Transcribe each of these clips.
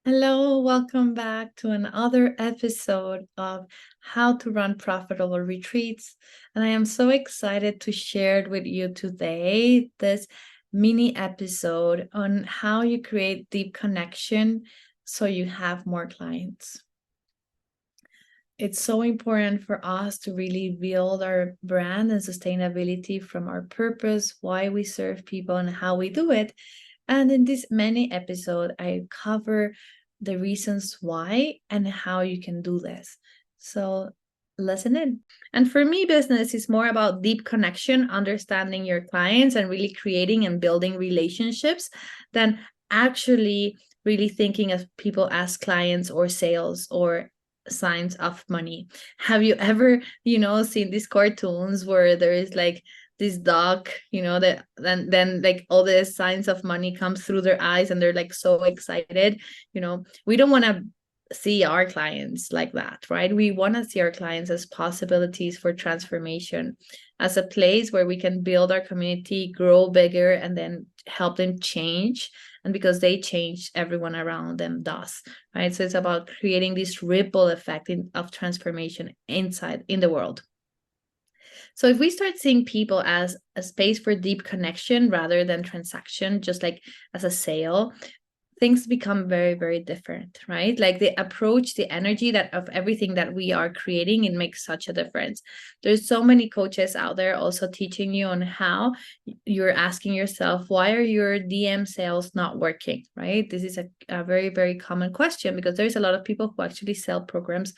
Hello, welcome back to another episode of How to Run Profitable Retreats. And I am so excited to share it with you today, this mini episode on how you create deep connection so you have more clients. It's so important for us to really build our brand and sustainability from our purpose, why we serve people, and how we do it. And in this mini episode, I cover the reasons why and how you can do this. So listen in. And for me, business is more about deep connection, understanding your clients, and really creating and building relationships than actually really thinking of people as clients or sales or signs of money. Have you ever, seen these cartoons where there is like this dog, that then like all the signs of money comes through their eyes and they're like so excited. We don't want to see our clients like that, right? We want to see our clients as possibilities for transformation, as a place where we can build our community, grow bigger, and then help them change. And because they change, everyone around them does, right? So it's about creating this ripple effect of transformation inside in the world. So if we start seeing people as a space for deep connection rather than transaction, just like as a sale, things become very, very different, right? Like the approach, the energy that of everything that we are creating, it makes such a difference. There's so many coaches out there also teaching you on how you're asking yourself, why are your DM sales not working, right? This is a very, very common question because there's a lot of people who actually sell programs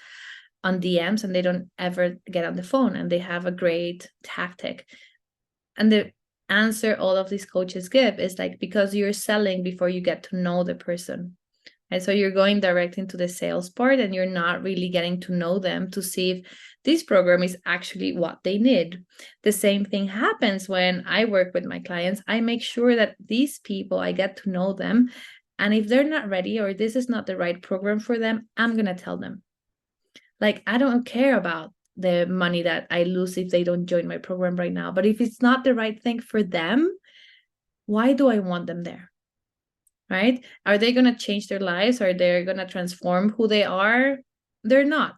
on DMs and they don't ever get on the phone, and they have a great tactic. And the answer all of these coaches give is like, because you're selling before you get to know the person. And so you're going direct into the sales part and you're not really getting to know them to see if this program is actually what they need. The same thing happens when I work with my clients. I make sure that these people, I get to know them. And if they're not ready or this is not the right program for them, I'm going to tell them. Like, I don't care about the money that I lose if they don't join my program right now. But if it's not the right thing for them, why do I want them there? Right? Are they going to change their lives? Or they're going to transform who they are? They're not.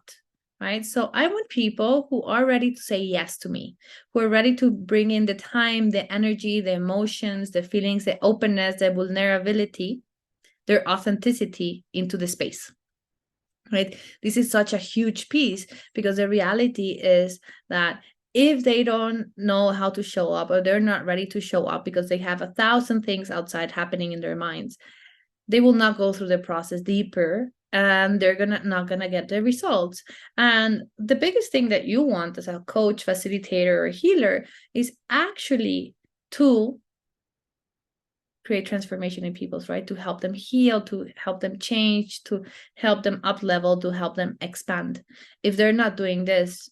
Right? So I want people who are ready to say yes to me, who are ready to bring in the time, the energy, the emotions, the feelings, the openness, the vulnerability, their authenticity into the space. Right? This is such a huge piece because the reality is that if they don't know how to show up, or they're not ready to show up because they have 1,000 things outside happening in their minds, they will not go through the process deeper, and they're not gonna get the results. And the biggest thing that you want as a coach, facilitator, or healer is actually to create transformation in people's, right? To help them heal, to help them change, to help them up level, to help them expand. If they're not doing this,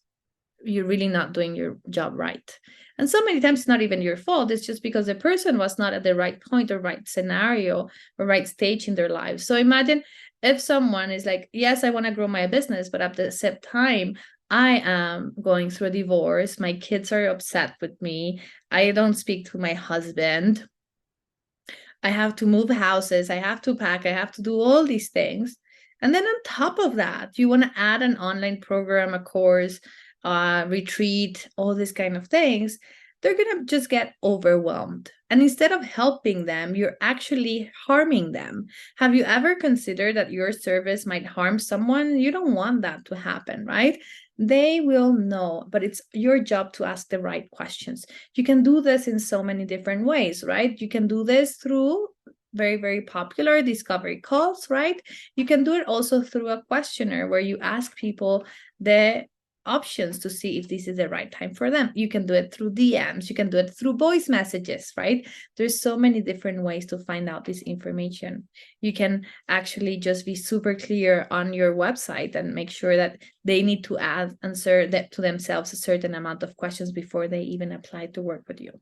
you're really not doing your job right. And so many times it's not even your fault. It's just because the person was not at the right point or right scenario or right stage in their lives. So imagine if someone is like, yes, I want to grow my business, but at the same time, I am going through a divorce. My kids are upset with me. I don't speak to my husband. I have to move houses, I have to pack, I have to do all these things. And then on top of that, you want to add an online program, a course, retreat, all these kind of things. They're going to just get overwhelmed. And instead of helping them, you're actually harming them. Have you ever considered that your service might harm someone? You don't want that to happen, right? They will know, but it's your job to ask the right questions. You can do this in so many different ways, right? You can do this through very, very popular discovery calls, right? You can do it also through a questionnaire where you ask people the options to see if this is the right time for them. You can do it through DMs, you can do it through voice messages, right? There's so many different ways to find out this information. You can actually just be super clear on your website and make sure that they need to answer that to themselves a certain amount of questions before they even apply to work with you.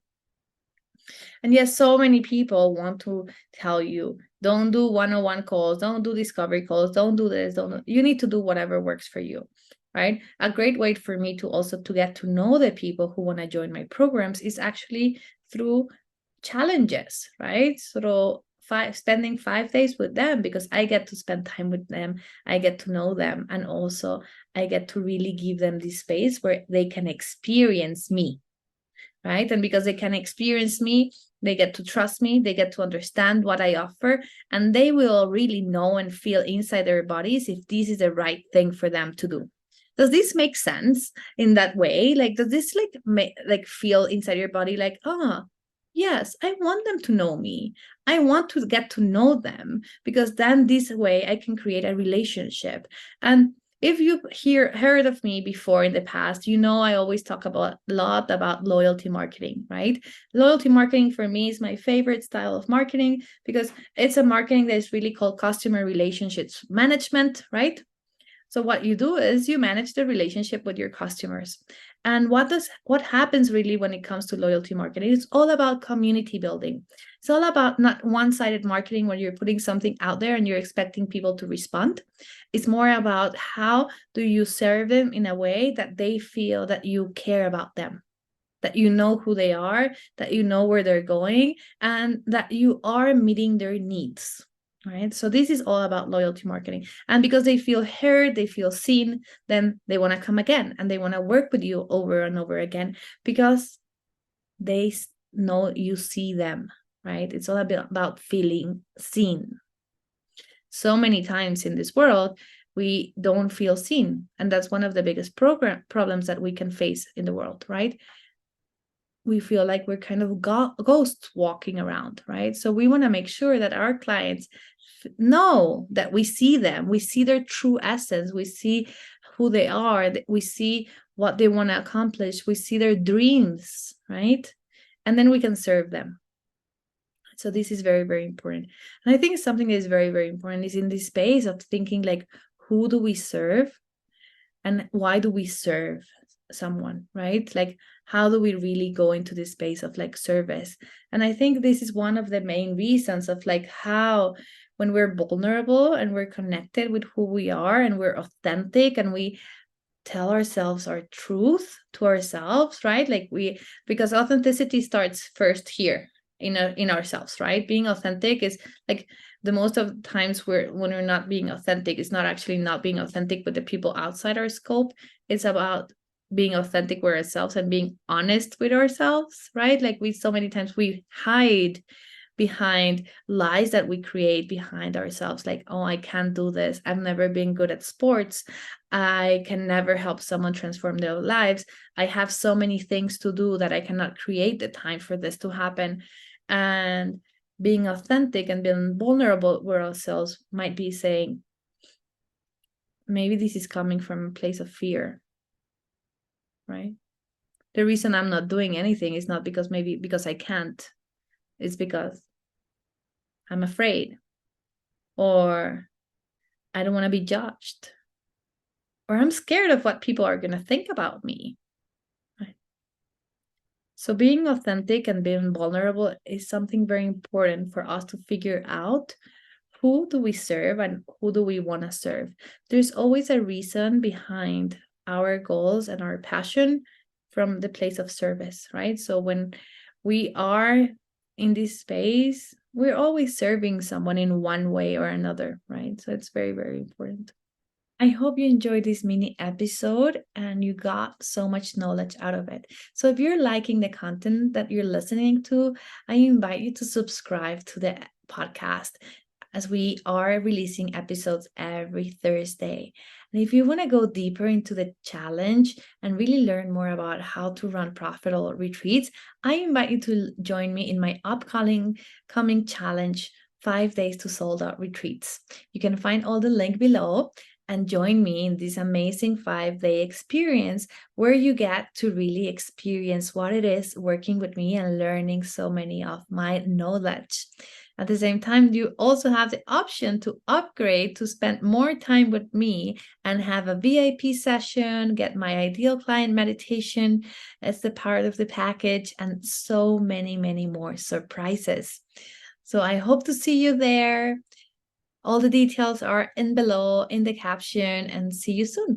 And yes, so many people want to tell you, don't do one-on-one calls, don't do discovery calls, don't do this, don't. You need to do whatever works for you, right? A great way for me to also to get to know the people who want to join my programs is actually through challenges, right? So spending 5 days with them, because I get to spend time with them, I get to know them, and also I get to really give them this space where they can experience me, right? And because they can experience me, they get to trust me, they get to understand what I offer, and they will really know and feel inside their bodies if this is the right thing for them to do. Does this make sense in that way? Like, does this like feel inside your body like, yes, I want them to know me. I want to get to know them, because then this way I can create a relationship. And if you've heard of me before in the past, you know I always talk a lot about loyalty marketing, right? Loyalty marketing for me is my favorite style of marketing, because it's a marketing that is really called customer relationships management, right? So what you do is you manage the relationship with your customers. And what happens really when it comes to loyalty marketing? It's all about community building. It's all about not one-sided marketing where you're putting something out there and you're expecting people to respond. It's more about how do you serve them in a way that they feel that you care about them, that you know who they are, that you know where they're going, and that you are meeting their needs. Right. So this is all about loyalty marketing. And because they feel heard, they feel seen, then they want to come again and they want to work with you over and over again, because they know you see them. Right. It's all about feeling seen. So many times in this world, we don't feel seen. And that's one of the biggest problems that we can face in the world, right? We feel like we're kind of ghosts walking around, right? So we want to make sure that our clients know that we see them, we see their true essence, we see who they are, we see what they want to accomplish, we see their dreams, right? And then we can serve them. So this is very, very important. And I think something that is very, very important is in this space of thinking like, who do we serve and why do we serve someone, right? Like, how do we really go into this space of like service? And I think this is one of the main reasons of like how when we're vulnerable and we're connected with who we are and we're authentic and we tell ourselves our truth to ourselves, right? Like because authenticity starts first here in ourselves, right? Being authentic is like the most of the times when we're not being authentic, it's not actually not being authentic with the people outside our scope. It's about being authentic with ourselves and being honest with ourselves, right? Like so many times we hide behind lies that we create behind ourselves, like, oh, I can't do this, I've never been good at sports, I can never help someone transform their lives, I have so many things to do that I cannot create the time for this to happen. And being authentic and being vulnerable with ourselves might be saying, maybe this is coming from a place of fear, right? The reason I'm not doing anything is not because I can't, it's because I'm afraid, or I don't want to be judged, or I'm scared of what people are going to think about me. Right? So being authentic and being vulnerable is something very important for us to figure out. Who do we serve and who do we want to serve? There's always a reason behind our goals and our passion from the place of service, right? So when we are in this space, we're always serving someone in one way or another, right? So it's very, very important. I hope you enjoyed this mini episode and you got so much knowledge out of it. So if you're liking the content that you're listening to, I invite you to subscribe to the podcast, as we are releasing episodes every Thursday. And if you want to go deeper into the challenge and really learn more about how to run profitable retreats, I invite you to join me in my upcoming challenge, 5 days to sold out retreats. You can find all the link below and join me in this amazing 5-day experience where you get to really experience what it is working with me and learning so many of my knowledge. At the same time, you also have the option to upgrade to spend more time with me and have a VIP session, get my ideal client meditation as the part of the package, and so many, many more surprises. So I hope to see you there. All the details are in below in the caption, and see you soon.